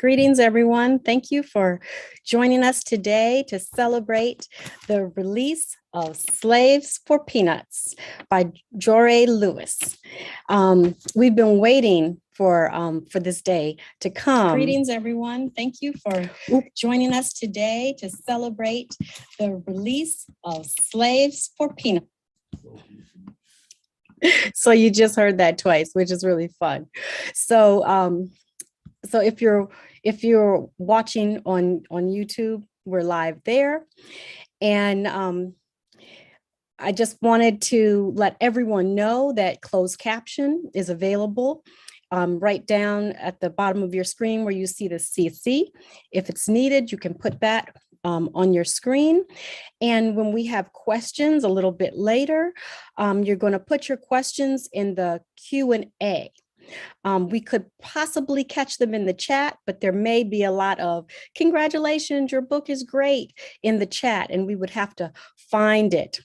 Greetings, everyone. Thank you for joining us today to celebrate the release of Slaves for Peanuts by Jory Lewis. We've been waiting for this day to come. Greetings, everyone. Thank you for joining us today to celebrate the release of Slaves for Peanuts. So you just heard that twice, which is really fun. So if you're watching on YouTube, we're live there. And I just wanted to let everyone know that closed caption is available right down at the bottom of your screen where you see the CC. If it's needed, you can put that on your screen. And when we have questions a little bit later, you're going to put your questions in the Q&A. We could possibly catch them in the chat, but there may be a lot of congratulations, your book is great in the chat, and we would have to find it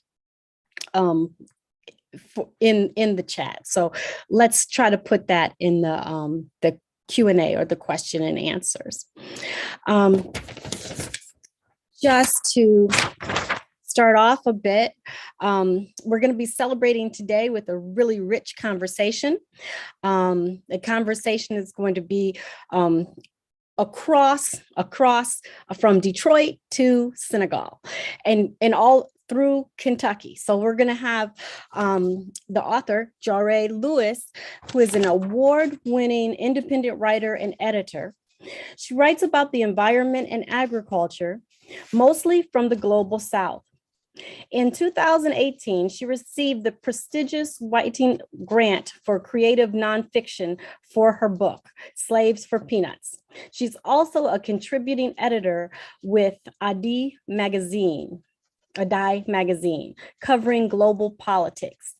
in the chat. So let's try to put that in the Q&A or the question and answers. Just to start off a bit, we're going to be celebrating today with a really rich conversation. The conversation is going to be across from Detroit to Senegal and all through Kentucky. So we're going to have the author, Jory Lewis, who is an award-winning independent writer and editor. She writes about the environment and agriculture, mostly from the global South. In 2018, she received the prestigious Whiting Grant for creative nonfiction for her book, Slaves for Peanuts. She's also a contributing editor with Adai magazine, covering global politics.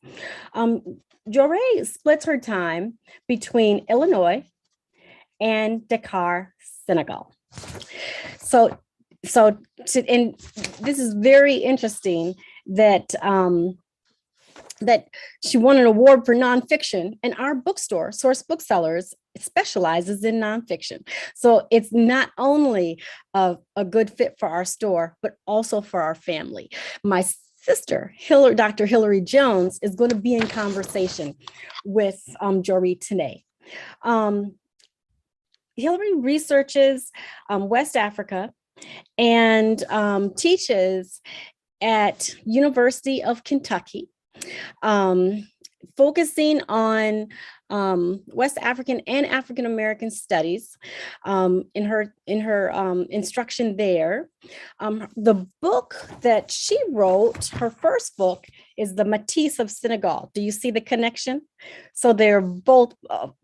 Jory splits her time between Illinois and Dakar, Senegal. And this is very interesting that that she won an award for nonfiction, and our bookstore, Source Booksellers, specializes in nonfiction. So it's not only a good fit for our store, but also for our family. My sister, Dr. Hilary Jones, is going to be in conversation with Jory today. Hilary researches West Africa and teaches at University of Kentucky, focusing on West African and African American studies in her instruction there. The book that she wrote, her first book, is The Matisse of Senegal. Do you see the connection? So they're both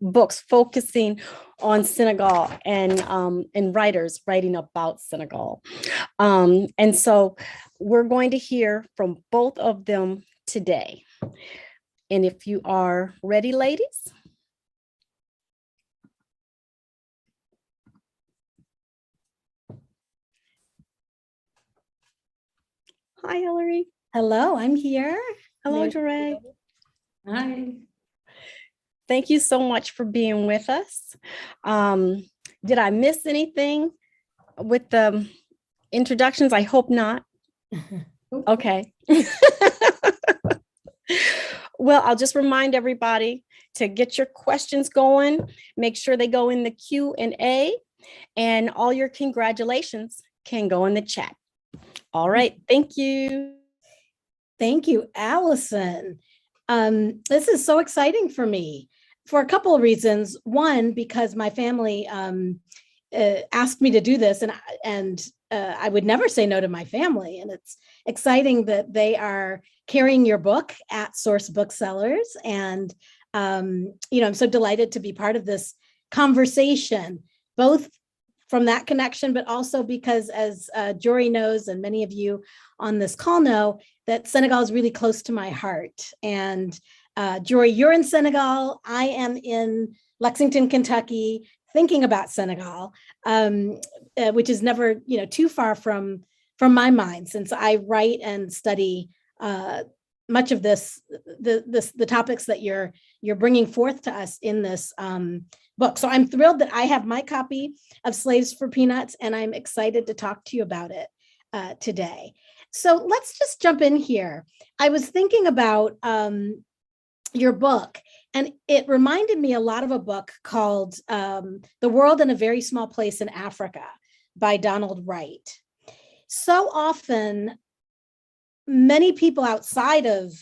books focusing on Senegal and writers writing about Senegal. And so we're going to hear from both of them today. And if you are ready, ladies. Hi, Hilary. Hello, I'm here. Hello, Jory. Hi. Thank you so much for being with us. Did I miss anything with the introductions? I hope not. Okay. Well, I'll just remind everybody to get your questions going. Make sure they go in the Q&A, and all your congratulations can go in the chat. All right. Thank you. Thank you, Allison. This is so exciting for me for a couple of reasons. One, because my family asked me to do this, and I would never say no to my family. And it's exciting that they are carrying your book at Source Booksellers. And, I'm so delighted to be part of this conversation, both from that connection, but also because, as Jory knows, and many of you on this call know, that Senegal is really close to my heart. And Jory, you're in Senegal. I am in Lexington, Kentucky, thinking about Senegal, which is never, too far from my mind, since I write and study much of this, the topics that you're bringing forth to us in this book. So I'm thrilled that I have my copy of Slaves for Peanuts, and I'm excited to talk to you about it today. So let's just jump in here. I was thinking about your book, and it reminded me a lot of a book called The World in a Very Small Place in Africa by Donald Wright. So often, many people outside of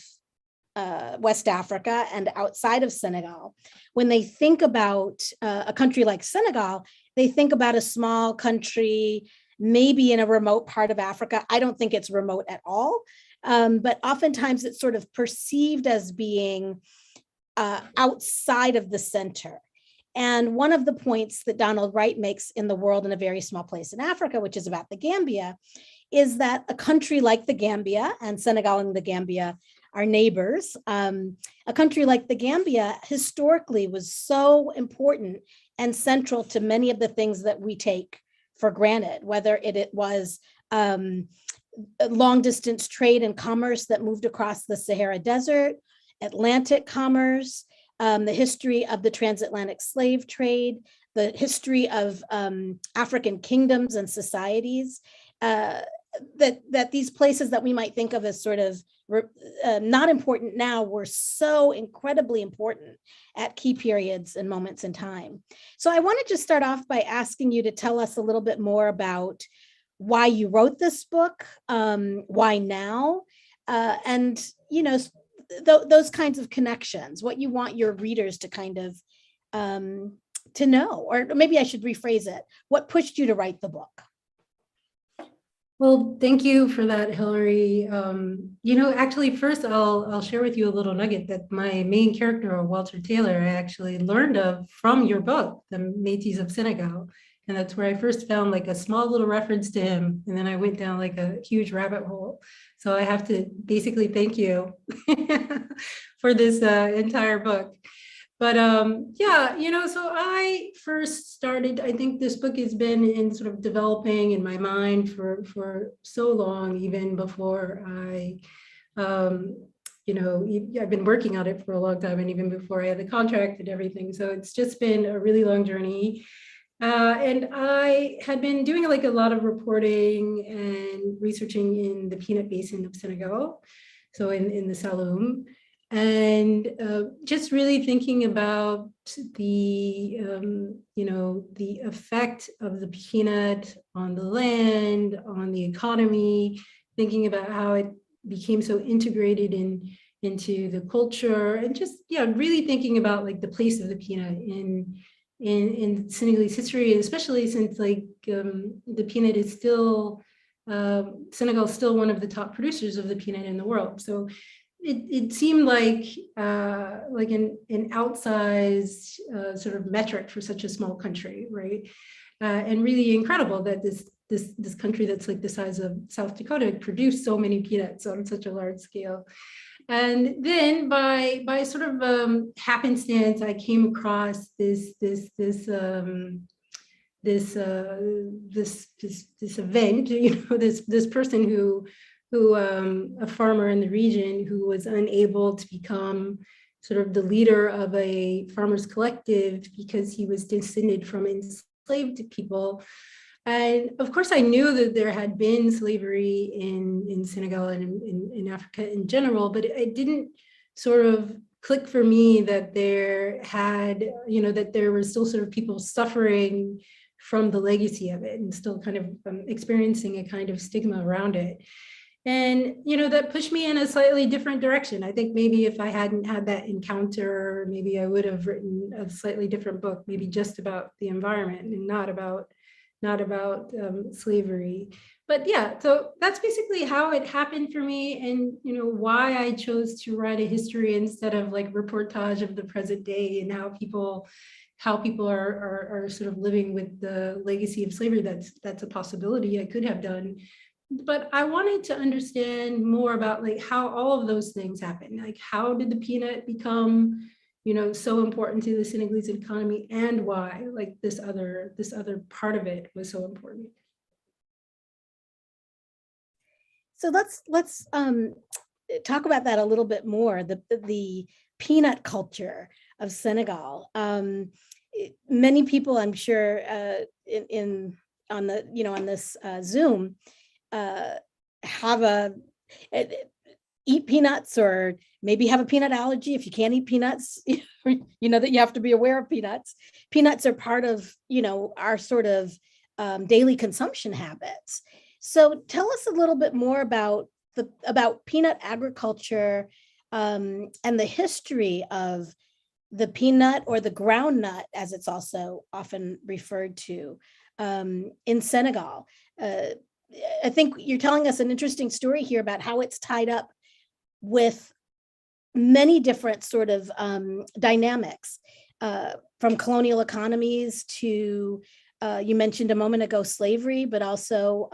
West Africa and outside of Senegal, when they think about a country like Senegal, they think about a small country, maybe in a remote part of Africa. I don't think it's remote at all, but oftentimes it's sort of perceived as being outside of the center. And one of the points that Donald Wright makes in The World in a Very Small Place in Africa, which is about the Gambia, is that a country like the Gambia, and Senegal and the Gambia are neighbors, a country like the Gambia historically was so important and central to many of the things that we take for granted, whether it was long distance trade and commerce that moved across the Sahara Desert, Atlantic commerce, the history of the transatlantic slave trade, the history of African kingdoms and societies, that these places that we might think of as sort of not important now were so incredibly important at key periods and moments in time. So I want to just start off by asking you to tell us a little bit more about why you wrote this book, why now, and those kinds of connections, what you want your readers to kind of to know, or maybe I should rephrase it. What pushed you to write the book? Well, thank you for that, Hilary. Actually, first I'll share with you a little nugget that my main character, Walter Taylor, I actually learned of from your book, The Métis of Senegal. And that's where I first found like a small little reference to him. And then I went down like a huge rabbit hole. So I have to basically thank you for this entire book. But so I first started, I think this book has been in sort of developing in my mind for so long, even before I've been working on it for a long time, and even before I had the contract and everything. So it's just been a really long journey. And I had been doing like a lot of reporting and researching in the peanut basin of Senegal, so in the Saloum, and just really thinking about the effect of the peanut on the land, on the economy, thinking about how it became so integrated into the culture, and just really thinking about like the place of the peanut in Senegalese history, especially since the peanut is still Senegal is still one of the top producers of the peanut in the world. So it seemed like an outsized sort of metric for such a small country, right? And really incredible that this country that's like the size of South Dakota produced so many peanuts on such a large scale. And then by sort of happenstance, I came across this event, this person who a farmer in the region who was unable to become sort of the leader of a farmers collective because he was descended from enslaved people. And of course, I knew that there had been slavery in Senegal and in Africa in general, but it didn't sort of click for me that that there were still sort of people suffering from the legacy of it and still kind of experiencing a kind of stigma around it. And, that pushed me in a slightly different direction. I think maybe if I hadn't had that encounter, maybe I would have written a slightly different book, maybe just about the environment and not about slavery. But yeah, so that's basically how it happened for me, and why I chose to write a history instead of like reportage of the present day and how people are sort of living with the legacy of slavery. That's a possibility I could have done. But I wanted to understand more about like how all of those things happen. Like, how did the peanut become so important to the Senegalese economy, and why like this other part of it was so important. So let's talk about that a little bit more, the peanut culture of Senegal. Many people, I'm sure, on this Zoom, have eat peanuts, or maybe have a peanut allergy. If you can't eat peanuts, you know that you have to be aware of peanuts. Peanuts are part of, our sort of daily consumption habits. So tell us a little bit more about peanut agriculture, and the history of the peanut, or the ground nut, as it's also often referred to, in Senegal. I think you're telling us an interesting story here about how it's tied up with many different sort of dynamics, from colonial economies to, you mentioned a moment ago, slavery, but also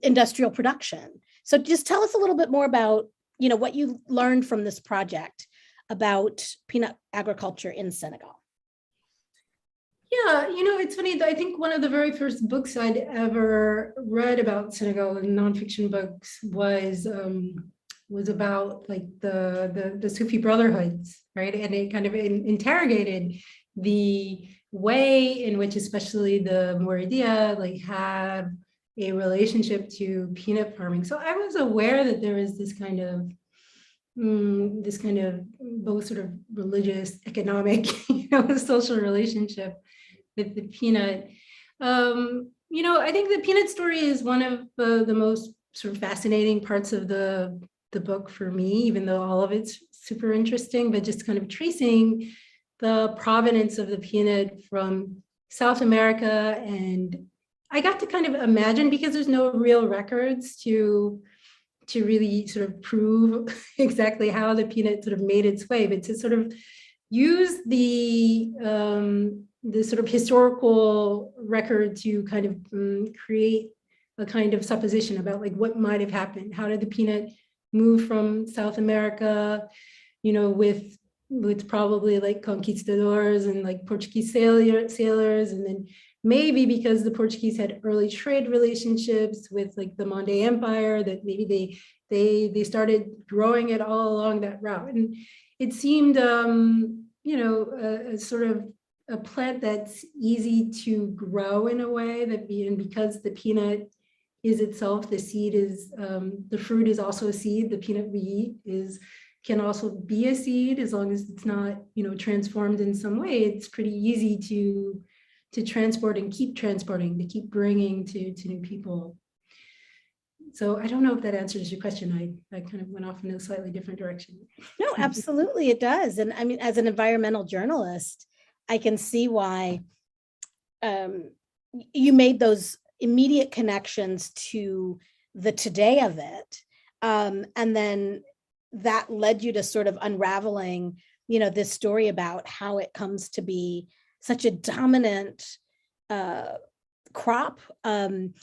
industrial production. So just tell us a little bit more about, what you learned from this project about peanut agriculture in Senegal. Yeah, it's funny. I think one of the very first books I'd ever read about Senegal, in nonfiction books, was about like the Sufi brotherhoods, right? And it kind of interrogated the way in which, especially the Mouridia, like have a relationship to peanut farming. So I was aware that there is this kind of both sort of religious, economic, social relationship with the peanut. I think the peanut story is one of the most sort of fascinating parts of the book for me, even though all of it's super interesting, but just kind of tracing the provenance of the peanut from South America. And I got to kind of imagine, because there's no real records to really sort of prove exactly how the peanut sort of made its way, but to sort of use the sort of historical record to kind of create a kind of supposition about like what might have happened. How did the peanut move from South America, with probably like conquistadors and like Portuguese sailors, and then maybe because the Portuguese had early trade relationships with like the Mande Empire, that maybe they started growing it all along that route. And it seemed, a sort of a plant that's easy to grow in a way that, and because the peanut is itself, the seed is, the fruit is also a seed. The peanut we eat can also be a seed, as long as it's not, transformed in some way. It's pretty easy to transport and keep transporting, to keep bringing to new people. So I don't know if that answers your question. I kind of went off in a slightly different direction. No, absolutely it does. And I mean, as an environmental journalist, I can see why you made those immediate connections to the today of it. And then that led you to sort of unraveling, this story about how it comes to be such a dominant crop. I'm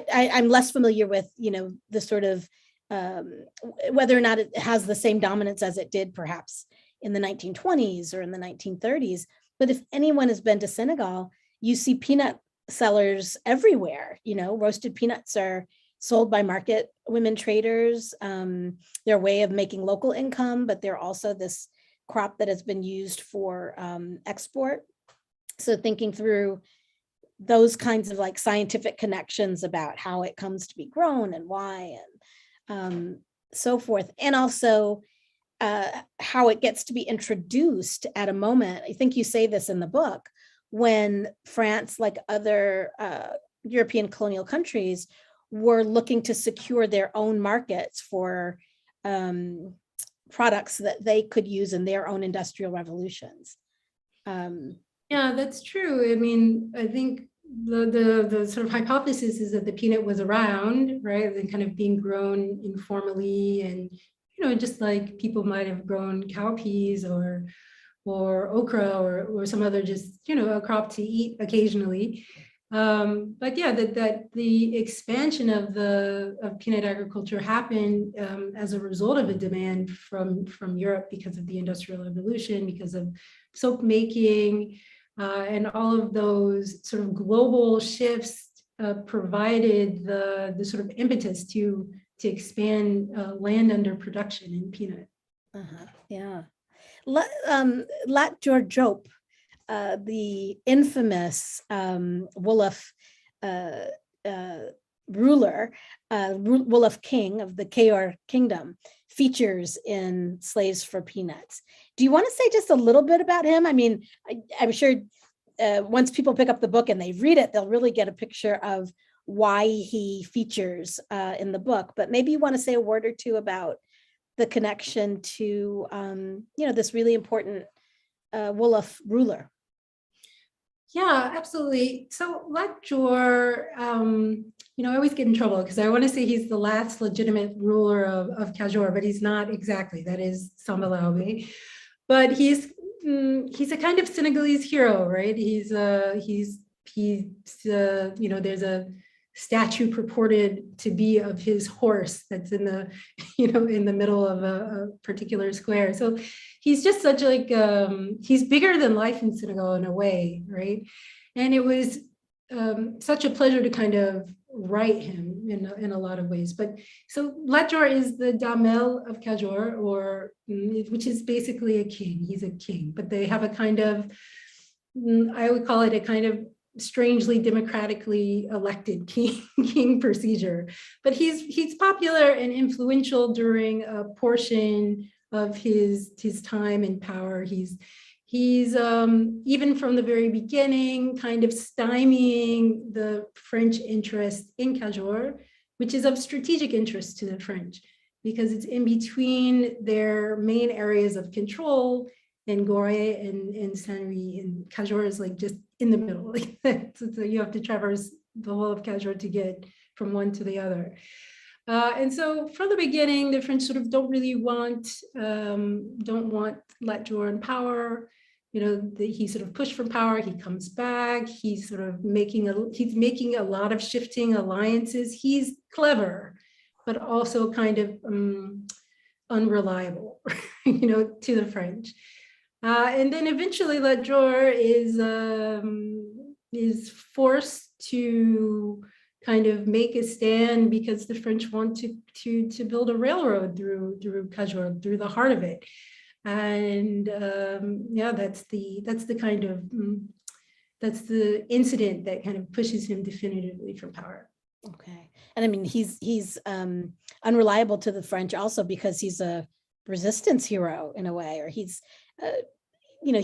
less familiar with, the sort of whether or not it has the same dominance as it did perhaps in the 1920s or in the 1930s. But if anyone has been to Senegal, you see peanut sellers everywhere. Roasted peanuts are sold by market women traders. They're a way of making local income, but they're also this crop that has been used for export. So thinking through those kinds of like scientific connections about how it comes to be grown and why, and so forth. And also how it gets to be introduced at a moment. I think you say this in the book, when France, like other European colonial countries, were looking to secure their own markets for products that they could use in their own industrial revolutions. Yeah, that's true. I mean, I think the sort of hypothesis is that the peanut was around, right, and kind of being grown informally, and just like people might have grown cowpeas or okra or some other just a crop to eat occasionally. But yeah, that the expansion of peanut agriculture happened as a result of a demand from Europe because of the Industrial Revolution, because of soap making, and all of those sort of global shifts provided the sort of impetus to expand land under production in peanut. Yeah. Lat Georgiop, the infamous Wolof ruler, Wolof king of the Kayor kingdom, features in Slaves for Peanuts. Do you want to say just a little bit about him? I mean, I'm sure once people pick up the book and they read it, they'll really get a picture of why he features in the book. But maybe you want to say a word or two about the connection to, this really important Wolof ruler. Yeah, absolutely. So Lat Jor, I always get in trouble because I want to say he's the last legitimate ruler of Kajor, but he's not exactly. That is Samba Laobé. But he's a kind of Senegalese hero, right? There's a statue purported to be of his horse that's in the, in the middle of a particular square. So he's just such he's bigger than life in Senegal in a way, right? And it was such a pleasure to kind of write him in a lot of ways. But so Lat Jor is the Damel of Kajor, which is basically a king. He's a king, but they have a kind of, I would call it a kind of strangely democratically elected king procedure. But he's popular and influential during a portion of his time in power. He's even from the very beginning kind of stymieing the French interest in Kajor, which is of strategic interest to the French because it's in between their main areas of control in Gore and Saint-Louis, and Kajor is just in the middle. So you have to traverse the whole of Kajor to get from one to the other. And so from the beginning, the French sort of don't want Lat Jor in power. He sort of pushed for power. He comes back. He's sort of making a lot of shifting alliances. He's clever, but also kind of unreliable, to the French. And then eventually Lat Jor is forced to kind of make a stand because the French want to build a railroad through Kajor, through the heart of it. And that's the incident that kind of pushes him definitively from power. Okay. And I mean, he's unreliable to the French also because he's a resistance hero in a way, or he's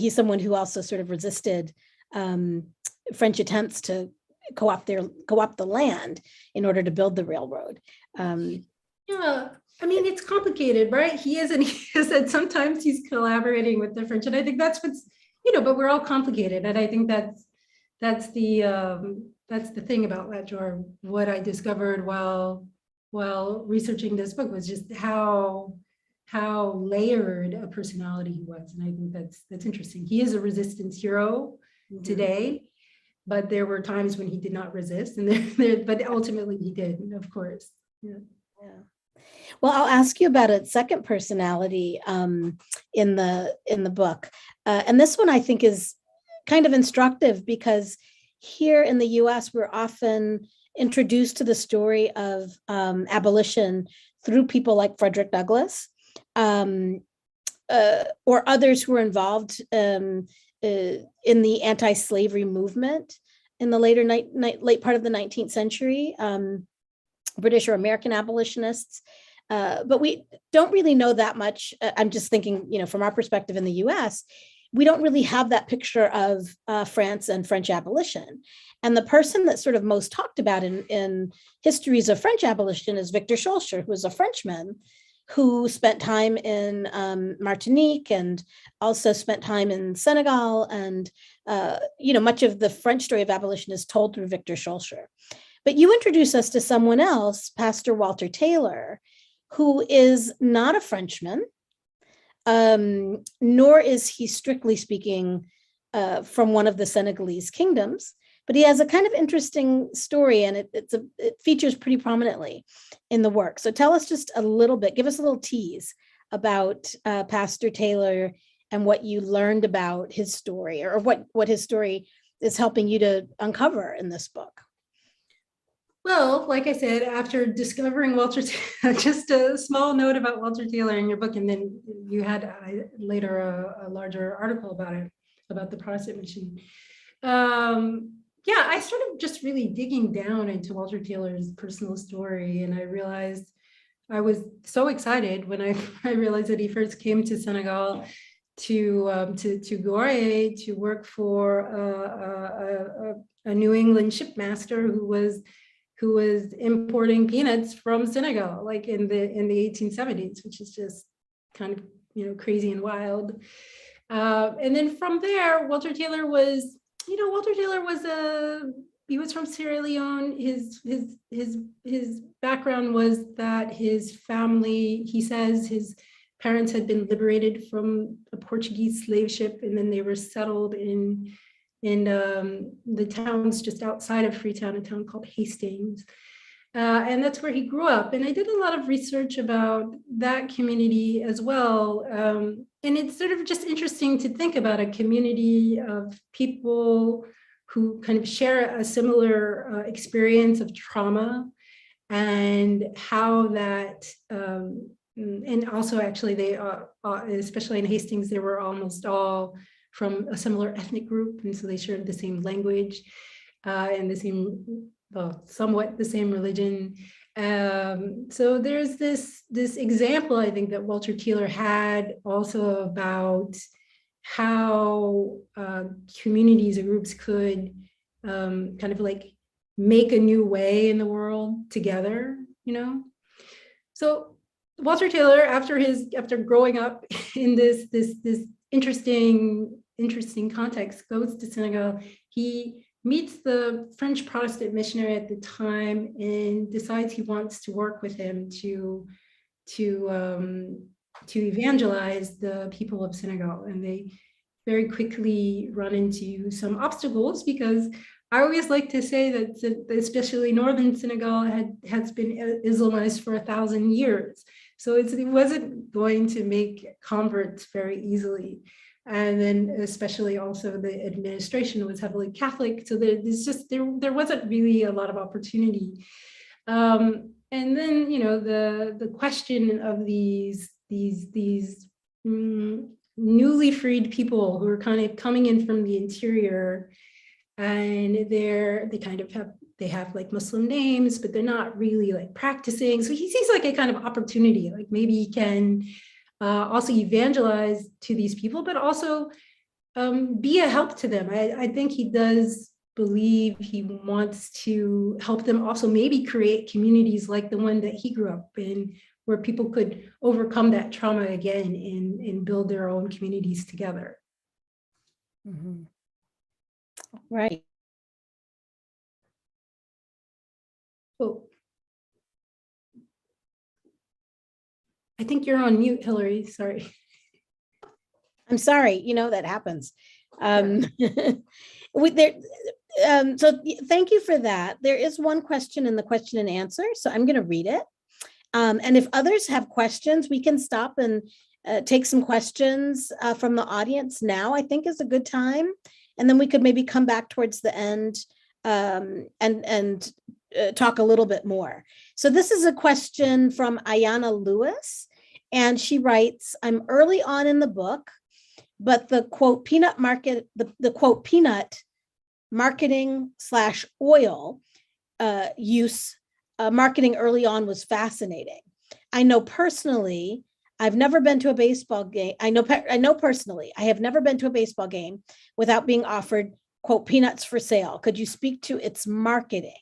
someone who also sort of resisted French attempts to co-opt the land in order to build the railroad. Yeah, I mean, it's complicated, right? He is that sometimes he's collaborating with the French, and I think that's what's, but we're all complicated, and I think that's the thing about Lat Jor. What I discovered while researching this book was just how layered a personality he was, and I think that's interesting. He is a resistance hero today, but there were times when he did not resist, and but ultimately he did, of course. Yeah. Well, I'll ask you about a second personality in the book, and this one I think is kind of instructive because here in the U.S. we're often introduced to the story of abolition through people like Frederick Douglass. Or others who were involved in the anti-slavery movement in the late part of the 19th century, British or American abolitionists. But we don't really know that much. I'm just thinking, from our perspective in the US, we don't really have that picture of France and French abolition. And the person that's sort of most talked about in histories of French abolition is Victor Schœlcher, who was a Frenchman who spent time in Martinique and also spent time in Senegal. And, much of the French story of abolition is told through Victor Schœlcher. But you introduce us to someone else, Pastor Walter Taylor, who is not a Frenchman, nor is he, strictly speaking, from one of the Senegalese kingdoms. But he has a kind of interesting story, and it features pretty prominently in the work. So tell us just a little bit, give us a little tease about Pastor Taylor and what you learned about his story, or what his story is helping you to uncover in this book. Well, like I said, after discovering Walter, just a small note about Walter Taylor in your book, and then you had later a larger article about it, about the Protestant mission. Yeah, I started just really digging down into Walter Taylor's personal story, and I realized I was so excited when I realized that he first came to Senegal to Gorée to work for a New England shipmaster who was importing peanuts from Senegal, like in the 1870s, which is just kind of crazy and wild. And then from there, Walter Taylor was he was from Sierra Leone. His background was that his family, he says, his parents had been liberated from a Portuguese slave ship, and then they were settled in the towns just outside of Freetown, a town called Hastings. And that's where he grew up. And I did a lot of research about that community as well. And it's sort of just interesting to think about a community of people who kind of share a similar experience of trauma, and how that, and also actually they, especially in Hastings, they were almost all from a similar ethnic group, and so they shared the same language and the same, well, somewhat the same religion. So there's this example, I think, that Walter Taylor had also about how communities or groups could kind of like make a new way in the world together, So Walter Taylor, after growing up in this interesting context, goes to Senegal. He meets the French Protestant missionary at the time and decides he wants to work with him to evangelize the people of Senegal. And they very quickly run into some obstacles, because I always like to say that especially northern Senegal has been Islamized for 1,000 years. So it wasn't going to make converts very easily. And then especially also the administration was heavily Catholic. So there wasn't really a lot of opportunity. And then, the question of these newly freed people who are kind of coming in from the interior, and they have like Muslim names, but they're not really like practicing. So he sees like a kind of opportunity, like maybe he can also evangelize to these people, but also be a help to them. I think he does believe he wants to help them also maybe create communities like the one that he grew up in, where people could overcome that trauma again and build their own communities together. Mm-hmm. Right. Oh, I think you're on mute, Hilary. Sorry. I'm sorry, that happens. So thank you for that. There is one question in the question and answer, so I'm going to read it. And if others have questions, we can stop and take some questions from the audience now, I think is a good time. And then we could maybe come back towards the end and talk a little bit more. So this is a question from Ayana Lewis, and she writes, I'm early on in the book, but the quote peanut market, the quote peanut marketing / oil use marketing early on was fascinating. I know personally, I've never been to a baseball game. I know personally, I have never been to a baseball game without being offered quote peanuts for sale. Could you speak to its marketing?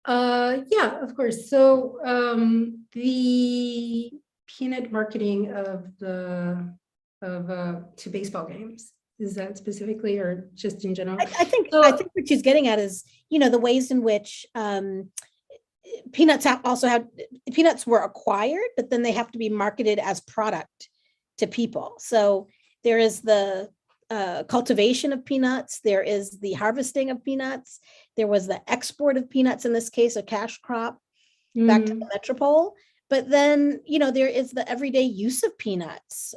Yeah, of course. So the peanut marketing to baseball games, is that specifically or just in general? I think what she's getting at is, the ways in which peanuts peanuts were acquired, but then they have to be marketed as product to people. So there is the cultivation of peanuts, there is the harvesting of peanuts, there was the export of peanuts, in this case, a cash crop back to the metropole. But then, there is the everyday use of peanuts,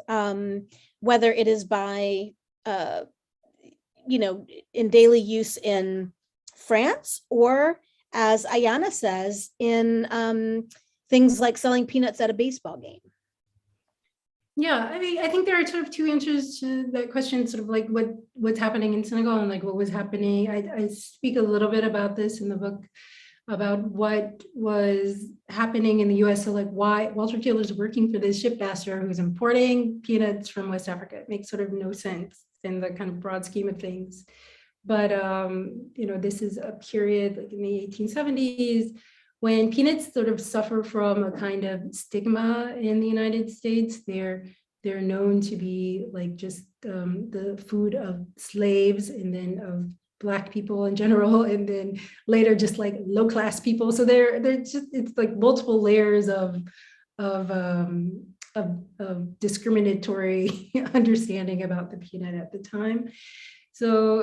whether it is by, in daily use in France, or as Ayana says, in things like selling peanuts at a baseball game? Yeah, I mean, I think there are sort of two answers to that question, sort of like what's happening in Senegal and like what was happening. I speak a little bit about this in the book, about what was happening in the US. So like why Walter Taylor's working for this shipmaster who's importing peanuts from West Africa. It makes sort of no sense in the kind of broad scheme of things. But this is a period like in the 1870s when peanuts sort of suffer from a kind of stigma in the United States. They're known to be like just the food of slaves, and then of Black people in general, and then later just like low class people. So they're just, it's like multiple layers of discriminatory understanding about the peanut at the time. So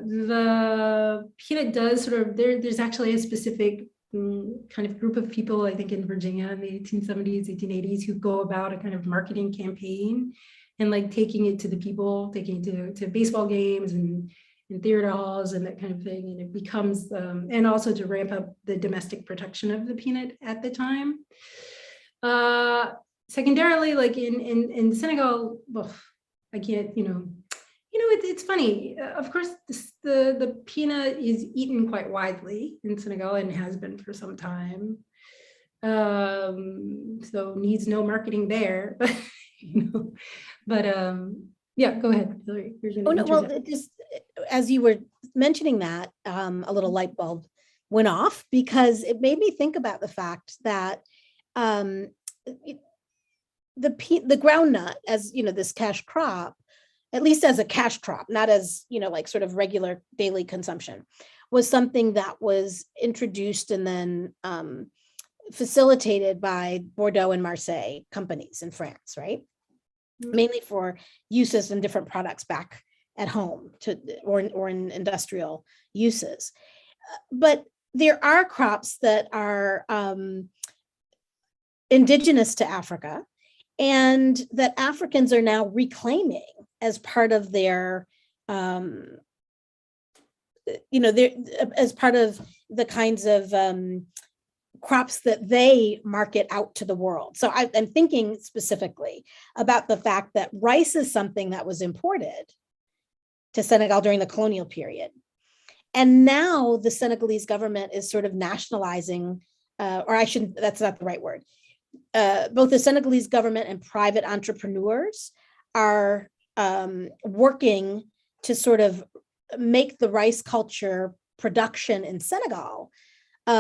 the peanut does sort of, there's actually a specific kind of group of people, I think in Virginia in the 1870s, 1880s, who go about a kind of marketing campaign and like taking it to the people, taking it to baseball games and theater halls and that kind of thing. And it becomes, and also to ramp up the domestic production of the peanut at the time. Secondarily, like in Senegal, well, I can't, it's funny. Of course, the peanut is eaten quite widely in Senegal and has been for some time. So needs no marketing there. But yeah, go ahead, Hilary. Oh no, well, it just as you were mentioning that, a little light bulb went off, because it made me think about the fact that the groundnut, as this cash crop, at least as a cash crop, not as, like sort of regular daily consumption, was something that was introduced and then facilitated by Bordeaux and Marseille companies in France, right? Mm-hmm. Mainly for uses in different products back at home or in industrial uses. But there are crops that are indigenous to Africa, and that Africans are now reclaiming as part of their, as part of the kinds of crops that they market out to the world. So I'm thinking specifically about the fact that rice is something that was imported to Senegal during the colonial period. And now the Senegalese government is sort of nationalizing, that's not the right word. Both the Senegalese government and private entrepreneurs are working to sort of make the rice culture production in Senegal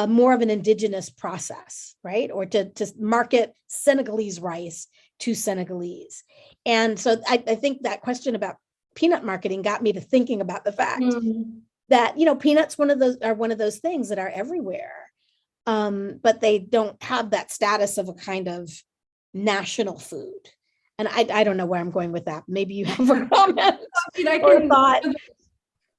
more of an indigenous process, right? Or to market Senegalese rice to Senegalese. And so I think that question about peanut marketing got me to thinking about the fact that, peanuts are one of those things that are everywhere. But they don't have that status of a kind of national food. And I don't know where I'm going with that. Maybe you have a comment or a thought.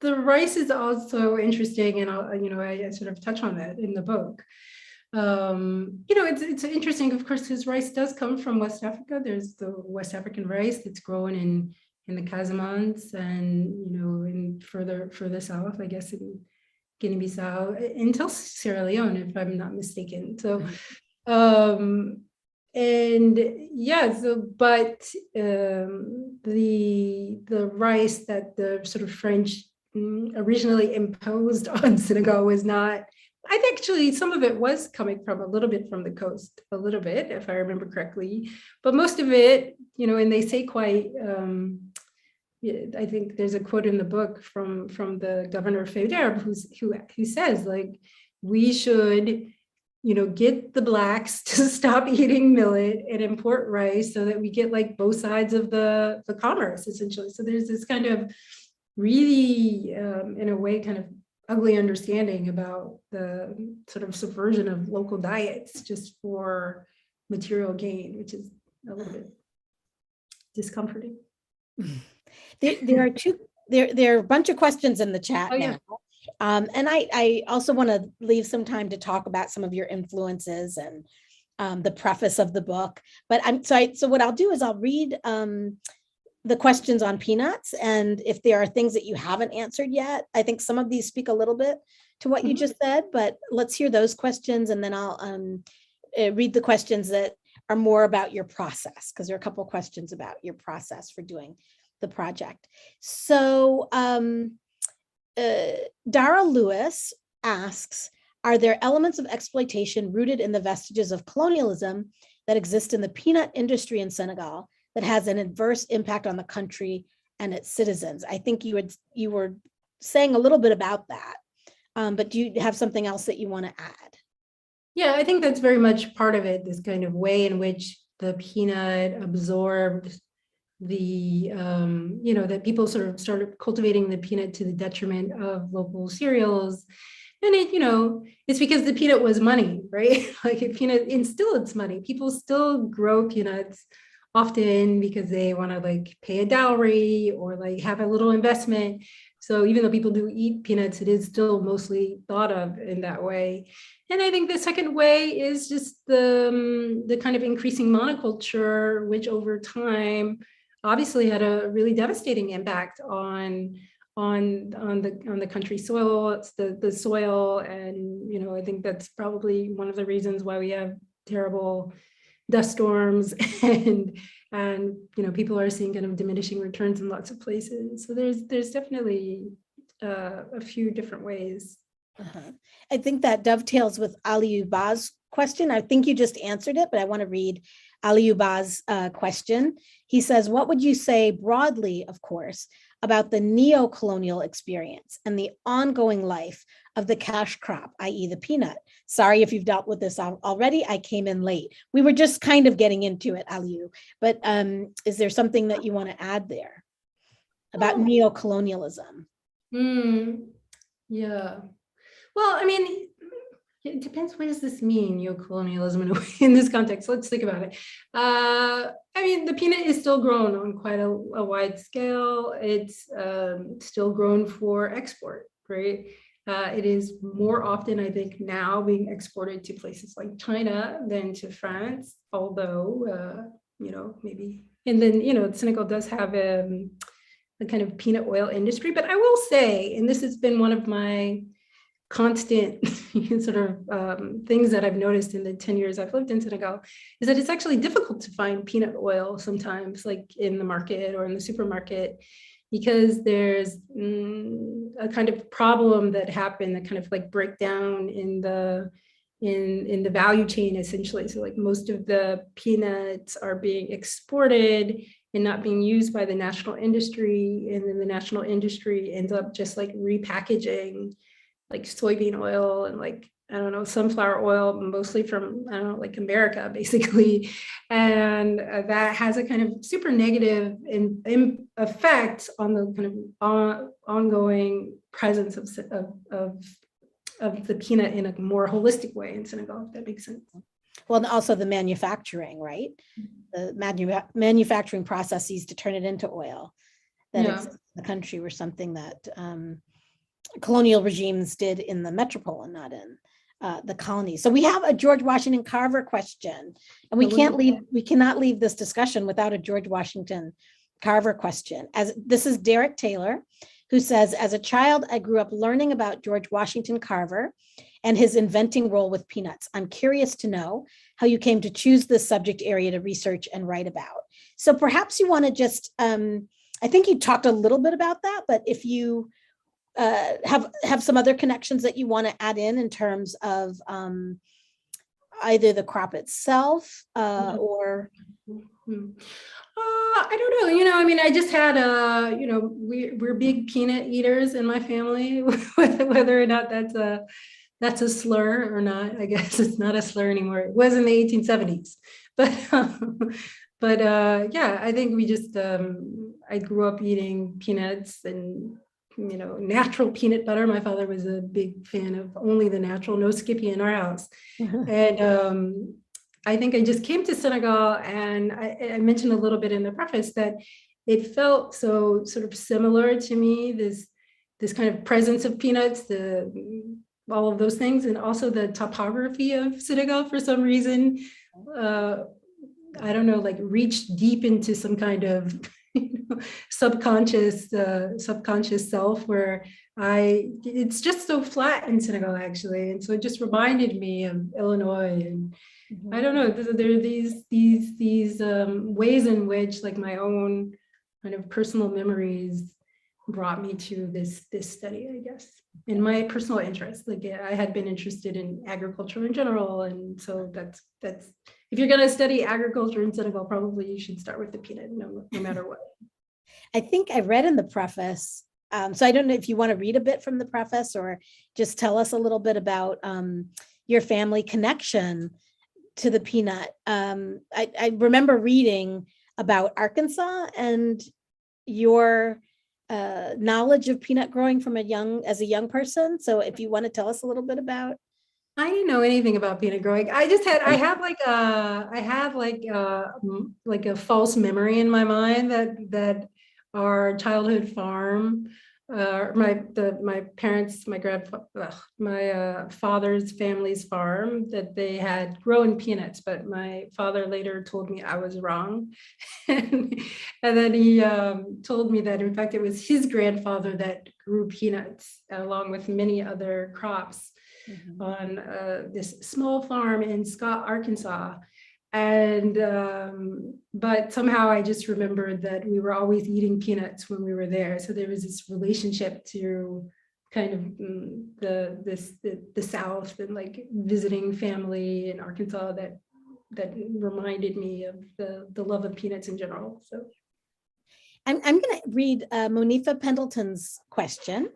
The rice is also interesting, and I sort of touch on that in the book. It's interesting, of course, because rice does come from West Africa. There's the West African rice that's grown in the Casamance and in further south, I guess, in Guinea-Bissau until Sierra Leone, if I'm not mistaken. So, and yeah, but the rice that the sort of French originally imposed on Senegal was not. I think actually some of it was coming from a little bit from the coast, a little bit, if I remember correctly, but most of it, and they say quite. I think there's a quote in the book from the governor of Faidherbe who says, like, we should, get the Blacks to stop eating millet and import rice so that we get like both sides of the commerce, essentially. So there's this kind of really, in a way, kind of ugly understanding about the sort of subversion of local diets just for material gain, which is a little bit discomforting. There are a bunch of questions in the chat now. Yeah. And I also want to leave some time to talk about some of your influences and the preface of the book. But so what I'll do is I'll read the questions on peanuts. And if there are things that you haven't answered yet, I think some of these speak a little bit to what you just said, but let's hear those questions. And then I'll read the questions that are more about your process, because there are a couple of questions about your process for doing the project. So Dara Lewis asks, are there elements of exploitation rooted in the vestiges of colonialism that exist in the peanut industry in Senegal that has an adverse impact on the country and its citizens? I think you were saying a little bit about that, but do you have something else that you want to add? Yeah, I think that's very much part of it, this kind of way in which the peanut absorbed the, that people sort of started cultivating the peanut to the detriment of local cereals. And it's because the peanut was money, right? Like peanut, and still it's money. People still grow peanuts often because they want to like pay a dowry or like have a little investment. So even though people do eat peanuts, it is still mostly thought of in that way. And I think the second way is just the kind of increasing monoculture, which over time obviously had a really devastating impact on the country soil. It's the soil, and I think that's probably one of the reasons why we have terrible dust storms and people are seeing kind of diminishing returns in lots of places. So there's definitely a few different ways. I think that dovetails with Aliyuba's question. I think you just answered it, but I want to read Aliyuba's question. He says, what would you say broadly, of course, about the neo-colonial experience and the ongoing life of the cash crop, i.e. the peanut? Sorry if you've dealt with this already. I came in late. We were just kind of getting into it, Aliyu, but is there something that you want to add there about neo-colonialism? Yeah. Well, I mean, it depends. What does this mean, neo-colonialism in this context? Let's think about it. I mean, the peanut is still grown on quite a wide scale. It's still grown for export, right? It is more often, I think, now being exported to places like China than to France, although, maybe. And then, Senegal does have a kind of peanut oil industry. But I will say, and this has been one of my constant sort of things that I've noticed in the 10 years I've lived in Senegal, is that it's actually difficult to find peanut oil sometimes, like in the market or in the supermarket, because there's a kind of problem that happened, that kind of like breakdown in the value chain, essentially. So like most of the peanuts are being exported and not being used by the national industry, and then the national industry ends up just like repackaging like soybean oil and like, I don't know, sunflower oil, mostly from, I don't know, like America, basically. And that has a kind of super negative effect on the kind of ongoing presence of the peanut in a more holistic way in Senegal, if that makes sense. Well, and also the manufacturing, right? The manufacturing processes to turn it into oil that exists in the country were something that colonial regimes did in the metropole and not in the colonies. So we have a George Washington Carver question, and we cannot leave this discussion without a George Washington Carver question. As this is Derek Taylor, who says, as a child, I grew up learning about George Washington Carver and his inventing role with peanuts. I'm curious to know how you came to choose this subject area to research and write about. So perhaps you want to just, I think you talked a little bit about that, but if you have some other connections that you want to add in terms of either the crop itself or... I don't know. I mean, I just had we're big peanut eaters in my family, whether or not that's a slur or not. I guess it's not a slur anymore. It was in the 1870s, but yeah, I think we just I grew up eating peanuts and natural peanut butter. My father was a big fan of only the natural, no Skippy in our house. And I think I just came to Senegal, and I mentioned a little bit in the preface that it felt so sort of similar to me, this kind of presence of peanuts, all of those things, and also the topography of Senegal for some reason, I don't know, like reached deep into some kind of subconscious self where it's just so flat in Senegal actually. And so it just reminded me of Illinois. And I don't know, there are these ways in which like my own kind of personal memories brought me to this study, I guess, in my personal interest. Like I had been interested in agriculture in general. And so that's if you're going to study agriculture in Senegal, probably you should start with the peanut, no matter what. I think I read in the preface. So I don't know if you want to read a bit from the preface or just tell us a little bit about your family connection to the peanut. I remember reading about Arkansas and your knowledge of peanut growing from as a young person. So if you want to tell us a little bit about. I didn't know anything about peanut growing. I have like a false memory in my mind that our childhood farm, my father's family's farm, that they had grown peanuts, but my father later told me I was wrong. and then he told me that in fact it was his grandfather that grew peanuts along with many other crops on this small farm in Scott, Arkansas. And but somehow I just remembered that we were always eating peanuts when we were there. So there was this relationship to kind of the South and like visiting family in Arkansas that reminded me of the love of peanuts in general. So I'm going to read Monifa Pendleton's question.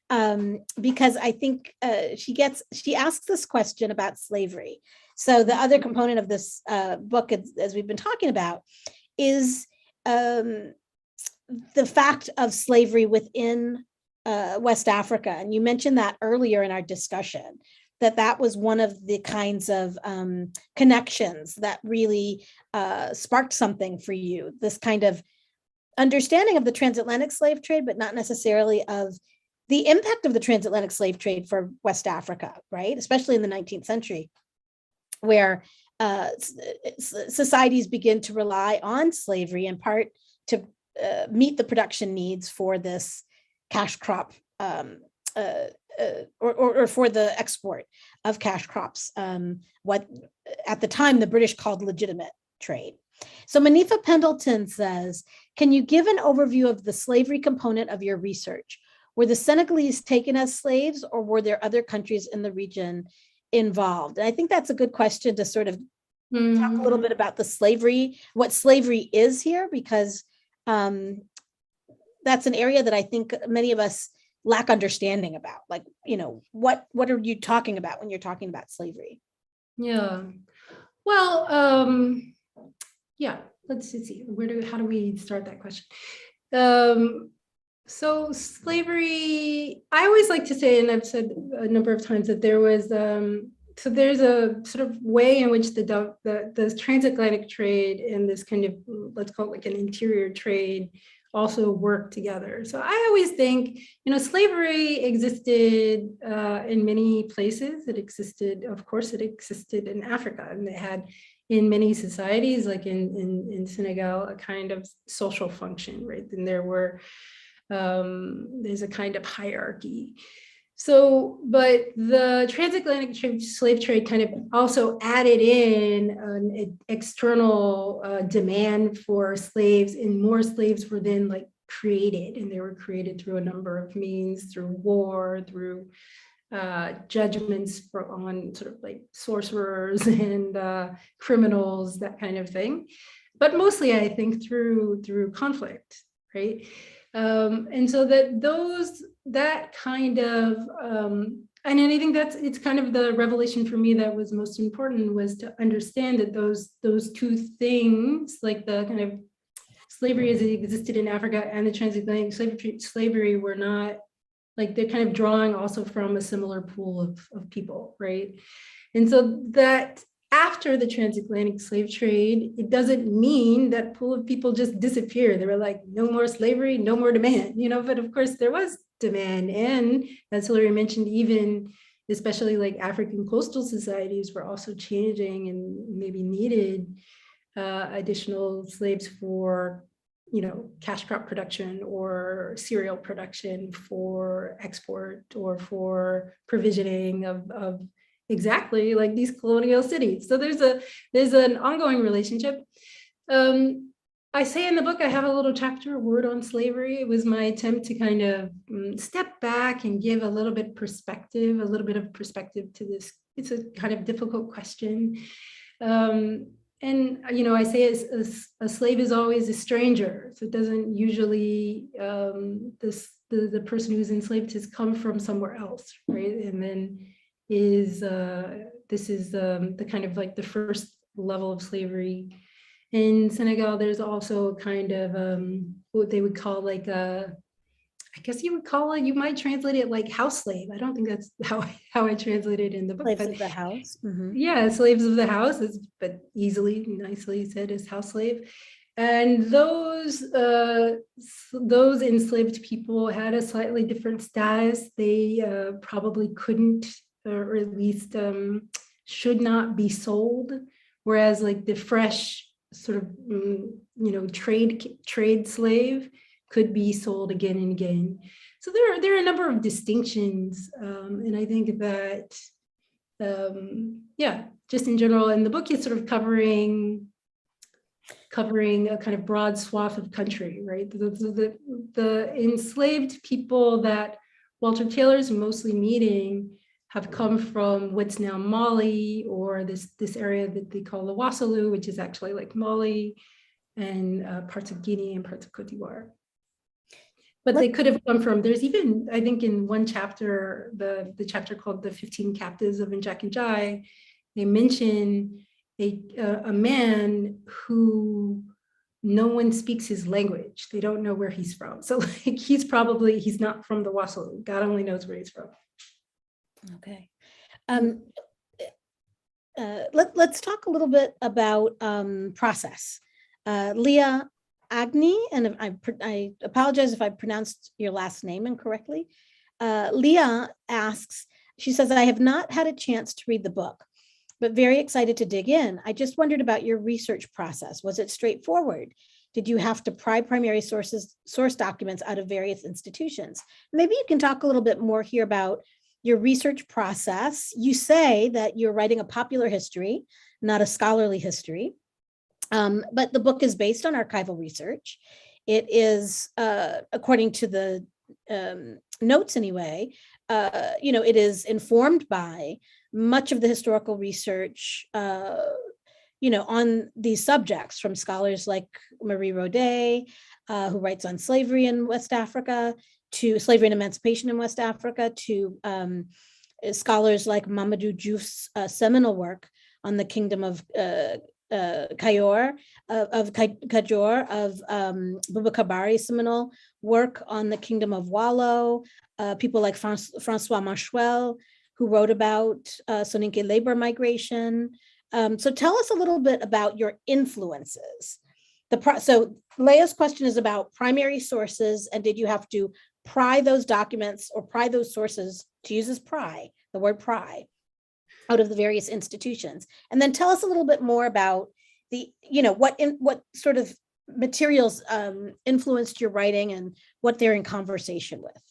Because I think she asks this question about slavery. So the other component of this book, as we've been talking about, is the fact of slavery within West Africa. And you mentioned that earlier in our discussion, that was one of the kinds of connections that really sparked something for you, this kind of understanding of the transatlantic slave trade, but not necessarily of the impact of the transatlantic slave trade for West Africa, right? Especially in the 19th century, where societies begin to rely on slavery in part to meet the production needs for this cash crop or for the export of cash crops, what at the time the British called legitimate trade. So Monifa Pendleton says, can you give an overview of the slavery component of your research? Were the Senegalese taken as slaves, or were there other countries in the region involved? And I think that's a good question to sort of talk a little bit about the slavery, what slavery is here, because that's an area that I think many of us lack understanding about. Like, what are you talking about when you're talking about slavery? Yeah. Well, yeah, let's see. How do we start that question? So slavery, I always like to say, and I've said a number of times, that there was, so there's a sort of way in which the transatlantic trade and this kind of, let's call it like an interior trade, also work together. So I always think, slavery existed in many places. It existed, of course, it existed in Africa, and they had in many societies, like in Senegal, a kind of social function, right? And there were, there's a kind of hierarchy. So, but the transatlantic slave trade kind of also added in an external demand for slaves, and more slaves were then like created, and they were created through a number of means, through war, through judgments on sort of like sorcerers and criminals, that kind of thing. But mostly, I think through conflict, right? And so that kind of, and I think it's kind of the revelation for me that was most important, was to understand that those two things, like the kind of slavery as it existed in Africa and the transatlantic slavery were not, like, they're kind of drawing also from a similar pool of people, right? And so that after the transatlantic slave trade, it doesn't mean that pool of people just disappear. They were like, no more slavery, no more demand, but of course there was demand. And as Hilary mentioned, even especially like African coastal societies were also changing and maybe needed additional slaves for cash crop production or cereal production for export or for provisioning of exactly like these colonial cities. So there's an ongoing relationship. I say in the book, I have a little chapter, a word on slavery. It was my attempt to kind of step back and give a little bit of perspective to this. It's a kind of difficult question. And, I say a slave is always a stranger. So it doesn't usually, the person who's enslaved has come from somewhere else, right? And then this is the kind of like the first level of slavery. In Senegal, there's also kind of what they would call like I guess you would call it, you might translate it like house slave. I don't think that's how I translated it in the book. Slaves of the house. Mm-hmm. Yeah, slaves of the house, but nicely said as house slave. And those enslaved people had a slightly different status. They probably couldn't, or at least should not be sold. Whereas like the fresh sort of, trade slave could be sold again and again. So there are a number of distinctions. And I think that, just in general, and the book is sort of covering a kind of broad swath of country, right? The enslaved people that Walter Taylor's mostly meeting have come from what's now Mali, or this area that they call the Wassalu, which is actually like Mali, and parts of Guinea and parts of Cote d'Ivoire. But they could have come from, there's even, I think in one chapter, the chapter called The 15 Captives of Njakanjai, they mention a man who no one speaks his language. They don't know where he's from. So like he's not from the Wassalu. God only knows where he's from. Okay. Let's talk a little bit about process. Leah Agni, and I apologize if I pronounced your last name incorrectly. Leah asks, she says, I have not had a chance to read the book, but very excited to dig in. I just wondered about your research process. Was it straightforward? Did you have to pry primary source documents out of various institutions? Maybe you can talk a little bit more here about your research process. You say that you're writing a popular history, not a scholarly history. But the book is based on archival research. It is, according to the notes anyway, it is informed by much of the historical research, on these subjects from scholars like Marie Rodet, who writes on slavery in West Africa, to slavery and emancipation in West Africa, to scholars like Mamadou Diouf's seminal work on the kingdom of Kayor, of Boubacar Bari's seminal work on the kingdom of Wallo, people like Francois Manchuel, who wrote about Soninke labor migration. So tell us a little bit about your influences. So Leah's question is about primary sources, and did you have to pry those documents or pry those sources, to use as pry, the word pry, out of the various institutions? And then tell us a little bit more about what sort of materials influenced your writing and what they're in conversation with.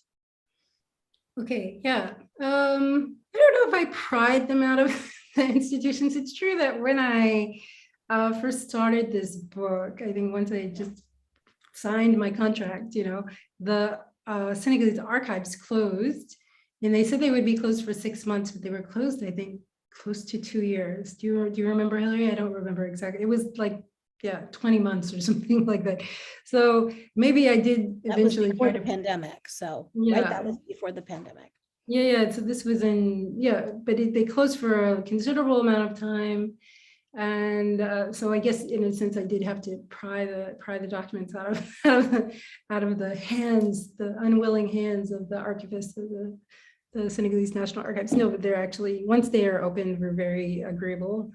Okay, yeah. I don't know if I pried them out of the institutions. It's true that when I first started this book, I think once I just signed my contract, the Senegalese archives closed, and they said they would be closed for 6 months, but they were closed, I think, close to 2 years. Do you remember, Hilary? I don't remember exactly. It was like, 20 months or something like that. So maybe I did eventually. That was before the pandemic. So, yeah. Right, that was before the pandemic. Yeah. So this was but they closed for a considerable amount of time. And so I guess in a sense I did have to pry the documents out of the hands, the unwilling hands of the archivists of the Senegalese National Archives. No, but they're actually, once they are open, we're very agreeable.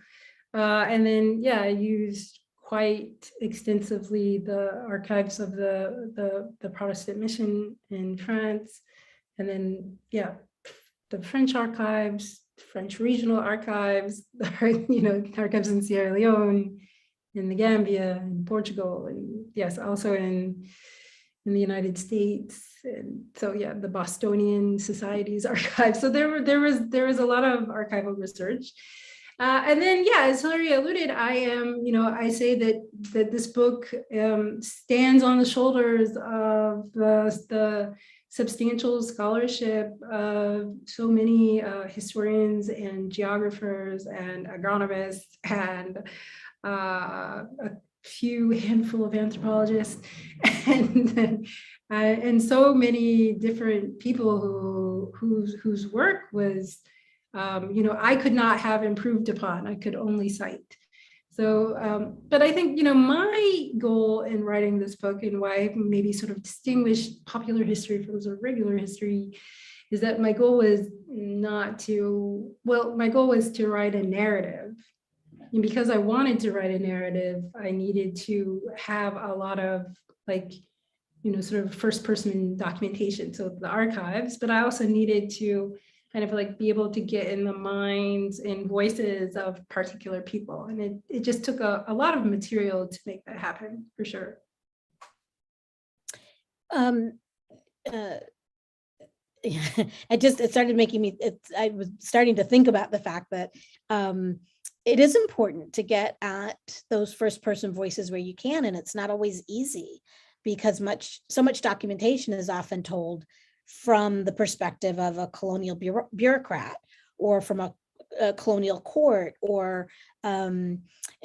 And then I used quite extensively the archives of the Protestant mission in France, and then the French archives, French regional archives, archives in Sierra Leone, in the Gambia, in Portugal, and yes, also in the United States. And so yeah, the Bostonian Society's archive. So there was a lot of archival research. And then, yeah, as Hilary alluded, I say that this book stands on the shoulders of the substantial scholarship of so many historians and geographers and agronomists and a few handful of anthropologists and so many different people whose work was I could not have improved upon. I could only cite. So, but I think, my goal in writing this book and why I maybe sort of distinguish popular history from sort of regular history is that my goal was my goal was to write a narrative. And because I wanted to write a narrative, I needed to have a lot of sort of first person documentation. So the archives, but I also needed to kind of be able to get in the minds and voices of particular people. And it just took a lot of material to make that happen, for sure. It started making me, I was starting to think about the fact that it is important to get at those first person voices where you can, and it's not always easy because so much documentation is often told from the perspective of a colonial bureaucrat or from a colonial court, or in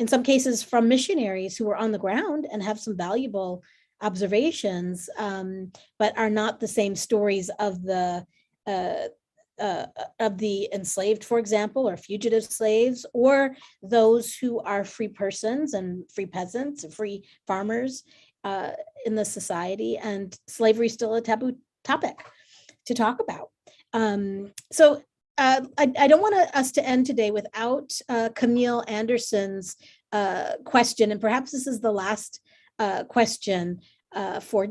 some cases from missionaries who are on the ground and have some valuable observations, but are not the same stories of the enslaved, for example, or fugitive slaves, or those who are free persons and free peasants and free farmers in the society. And slavery is still a taboo topic to talk about. So I don't want us to end today without Camille Anderson's question, and perhaps this is the last question for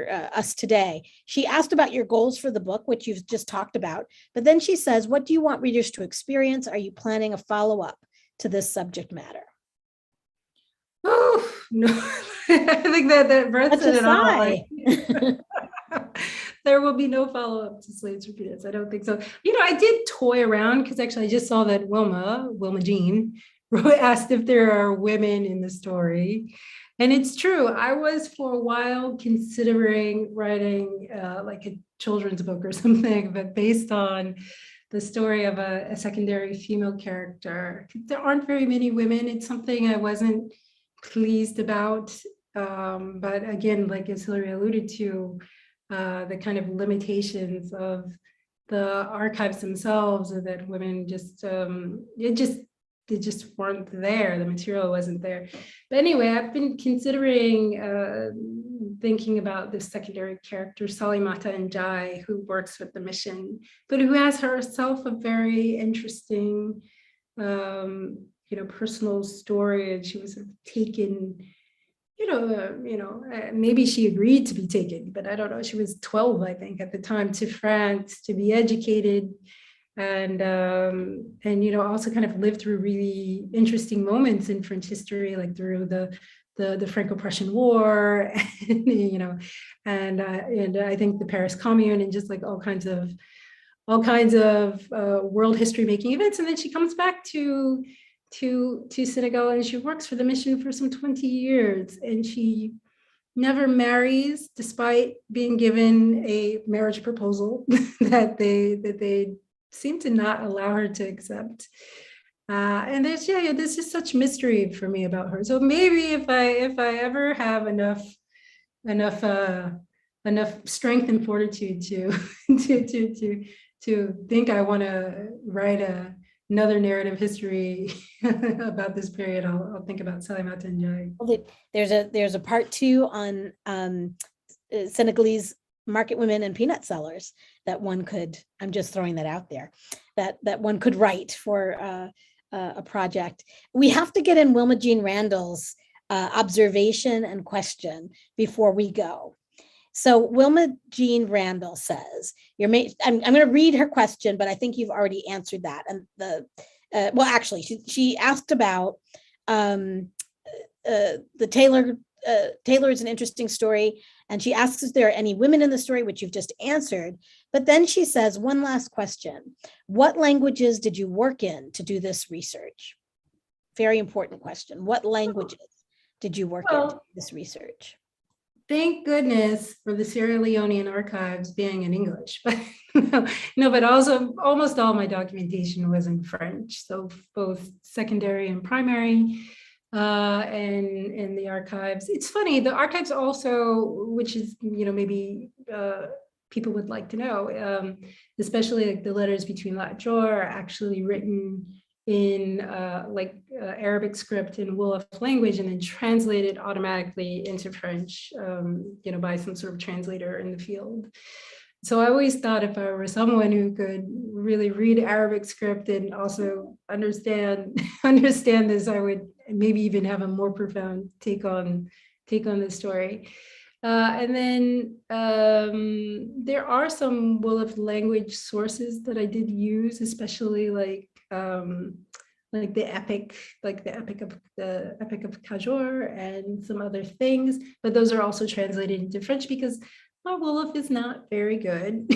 us today. She asked about your goals for the book, which you've just talked about, but then she says, what do you want readers to experience? Are you planning a follow-up to this subject matter? Oh, no, I think that breath said it all. There will be no follow-up to Slaves for Peanuts. I don't think so. I did toy around because actually I just saw that Wilma Jean asked if there are women in the story. And it's true. I was for a while considering writing a children's book or something, but based on the story of a secondary female character. There aren't very many women. It's something I wasn't pleased about. But again, as Hilary alluded to, the kind of limitations of the archives themselves, or that women just they just weren't there. The material wasn't there. But anyway, I've been considering thinking about this secondary character, Salimata Njai, who works with the mission, but who has herself a very interesting, personal story. And she was sort of taken, maybe she agreed to be taken, but I don't know. She was 12, I think, at the time, to France to be educated. And also kind of lived through really interesting moments in French history, like through the Franco-Prussian War, and I think the Paris Commune, and just all kinds of world history making events. And then she comes back to Senegal, and she works for the mission for some 20 years, and she never marries, despite being given a marriage proposal that they seem to not allow her to accept. And there's just such mystery for me about her. So maybe if I ever have enough strength and fortitude to think I want to write another narrative history about this period, I'll think about Salimata Njai. Well, there's a part 2 on Senegalese market women and peanut sellers that one could, I'm just throwing that out there, that one could write for a project. We have to get in Wilma Jean Randall's observation and question before we go. So Wilma Jean Randall says, I'm going to read her question, but I think you've already answered that. And actually, she asked about the Taylor is an interesting story. And she asks if there are any women in the story, which you've just answered. But then she says, one last question. What languages did you work in to do this research? Very important question. What languages did you work in to do this research? Thank goodness for the Sierra Leonean archives being in English, but but also almost all my documentation was in French. So both secondary and primary, and the archives. It's funny, the archives also, which is, maybe people would like to know, especially like the letters between Lat Jor are actually written in Arabic script and Wolof language, and then translated automatically into French, by some sort of translator in the field. So I always thought if I were someone who could really read Arabic script and also understand this, I would maybe even have a more profound take on the story. And then there are some Wolof language sources that I did use, especially like the epic of Kajor and some other things, but those are also translated into French because my Wolof is not very good.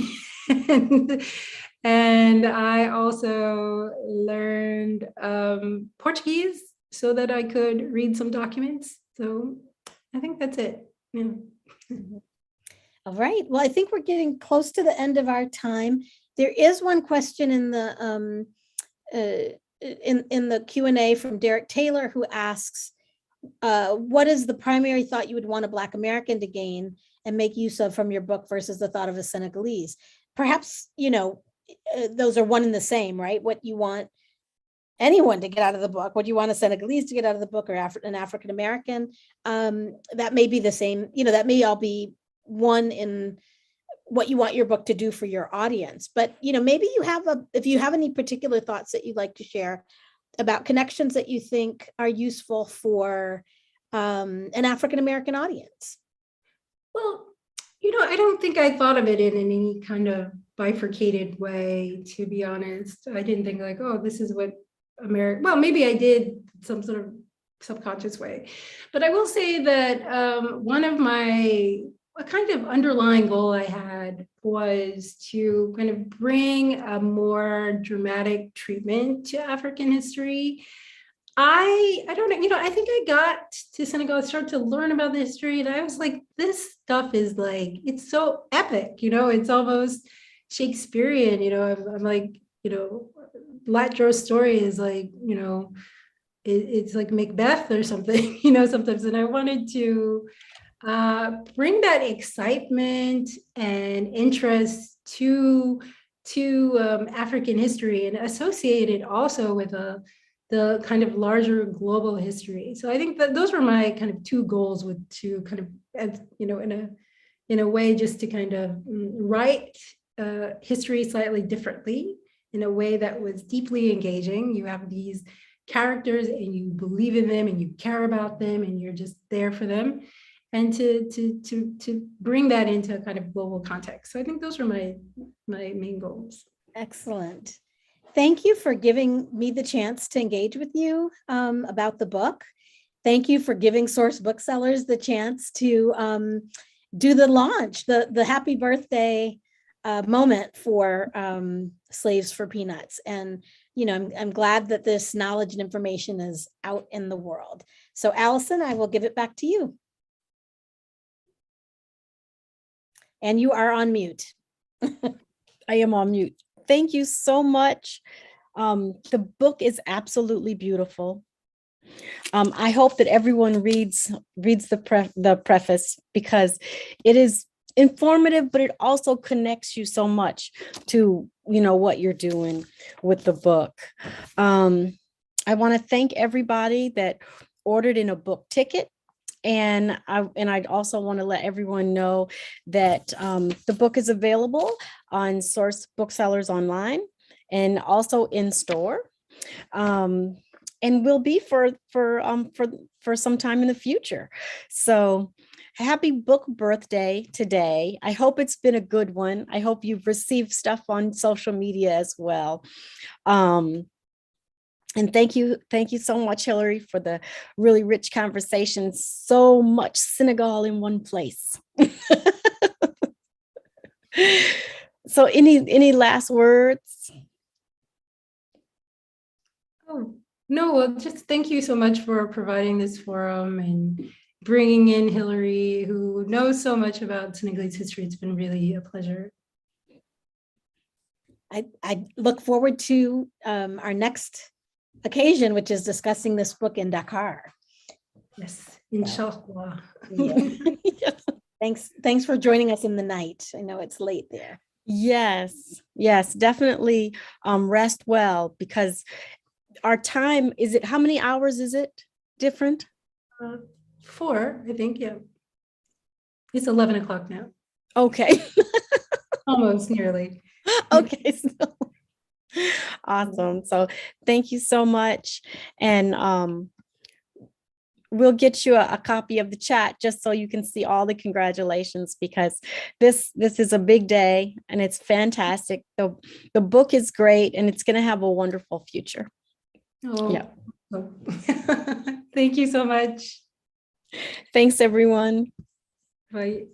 and I also learned Portuguese so that I could read some documents. So I think that's it. Yeah. All right. Well, I think we're getting close to the end of our time. There is one question in the in the Q&A from Derek Taylor, who asks, what is the primary thought you would want a Black American to gain and make use of from your book versus the thought of a Senegalese? Perhaps, those are one and the same, right? What you want anyone to get out of the book, what you want a Senegalese to get out of the book, or an African American, that may be the same, that may all be one in what you want your book to do for your audience. But, maybe if you have any particular thoughts that you'd like to share about connections that you think are useful for an African American audience. Well, I don't think I thought of it in any kind of bifurcated way, to be honest. I didn't think like, oh, this is what well, maybe I did some sort of subconscious way. But I will say that one of a kind of underlying goal I had was to kind of bring a more dramatic treatment to African history. I don't know, I think I got to Senegal, I started to learn about the history, and I was like, this stuff is like, it's so epic, it's almost Shakespearean, I'm like, Lat Jor's story is like, it's like Macbeth or something, sometimes. And I wanted to bring that excitement and interest to African history and associate it also with the kind of larger global history. So I think that those were my kind of two goals, to kind of, in a way, just to kind of write history slightly differently, in a way that was deeply engaging. You have these characters and you believe in them and you care about them and you're just there for them, and to bring that into a kind of global context. So I think those were my main goals. Excellent. Thank you for giving me the chance to engage with you about the book. Thank you for giving Source Booksellers the chance to do the launch, the happy birthday moment for Slaves for Peanuts. And, I'm glad that this knowledge and information is out in the world. So Allison, I will give it back to you. And you are on mute. I am on mute. Thank you so much. The book is absolutely beautiful. I hope that everyone reads the preface, because it is informative, but it also connects you so much to what you're doing with the book. I want to thank everybody that ordered in a book ticket. And I'd also want to let everyone know that the book is available on Source Booksellers online and also in store, and will be for some time in the future. So happy book birthday today. I hope it's been a good one. I hope you've received stuff on social media as well. And thank you so much, Hilary, for the really rich conversation. So much Senegal in one place. So any last words? Oh, no, well, just thank you so much for providing this forum and bringing in Hilary, who knows so much about Senegalese history. It's been really a pleasure. I look forward to our next occasion, which is discussing this book in Dakar. Yes, inshallah. Yeah. Thanks for joining us in the night. I know it's late there. Yes, definitely rest well, because our time, how many hours is it different? 4, I think, yeah. It's 11 o'clock now. Okay. Almost, nearly. Okay. So, awesome. So thank you so much. And we'll get you a copy of the chat just so you can see all the congratulations, because this is a big day and it's fantastic. The book is great and it's going to have a wonderful future. Oh, yeah. Thank you so much. Thanks, everyone. Bye.